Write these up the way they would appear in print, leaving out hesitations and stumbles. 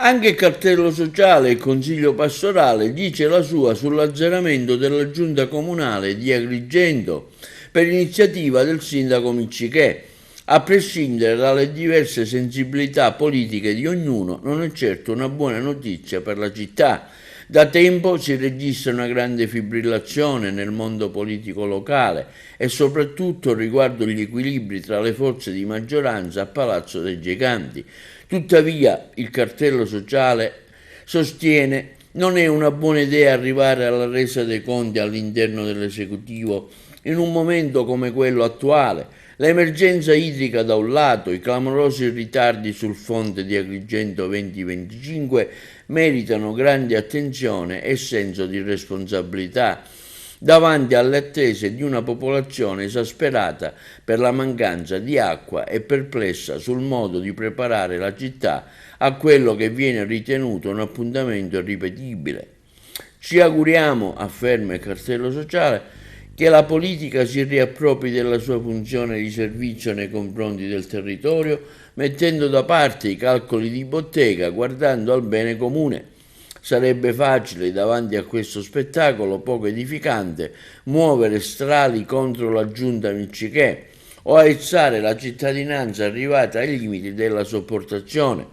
Anche il cartello sociale e il consiglio pastorale dice la sua sull'azzeramento della giunta comunale di Agrigento per iniziativa del sindaco Miccichè. A prescindere dalle diverse sensibilità politiche di ognuno, non è certo una buona notizia per la città. Da tempo si registra una grande fibrillazione nel mondo politico locale e soprattutto riguardo gli equilibri tra le forze di maggioranza a Palazzo dei Giganti. Tuttavia, il cartello sociale sostiene non è una buona idea arrivare alla resa dei conti all'interno dell'esecutivo in un momento come quello attuale. L'emergenza idrica da un lato, i clamorosi ritardi sul fronte di Agrigento 2025 meritano grande attenzione e senso di responsabilità davanti alle attese di una popolazione esasperata per la mancanza di acqua e perplessa sul modo di preparare la città a quello che viene ritenuto un appuntamento irripetibile. Ci auguriamo, afferma il cartello sociale, che la politica si riappropri della sua funzione di servizio nei confronti del territorio, mettendo da parte i calcoli di bottega, guardando al bene comune. Sarebbe facile, davanti a questo spettacolo poco edificante, muovere strali contro la giunta Miccichè o aizzare la cittadinanza arrivata ai limiti della sopportazione.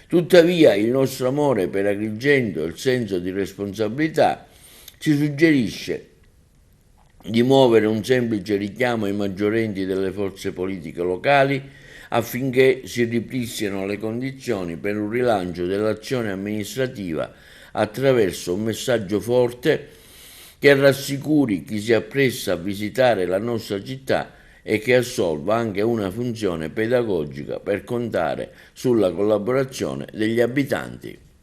Tuttavia il nostro amore per Agrigento e il senso di responsabilità ci suggerisce di muovere un semplice richiamo ai maggiorenti delle forze politiche locali affinché si ripristinino le condizioni per un rilancio dell'azione amministrativa attraverso un messaggio forte che rassicuri chi si appresta a visitare la nostra città e che assolva anche una funzione pedagogica per contare sulla collaborazione degli abitanti.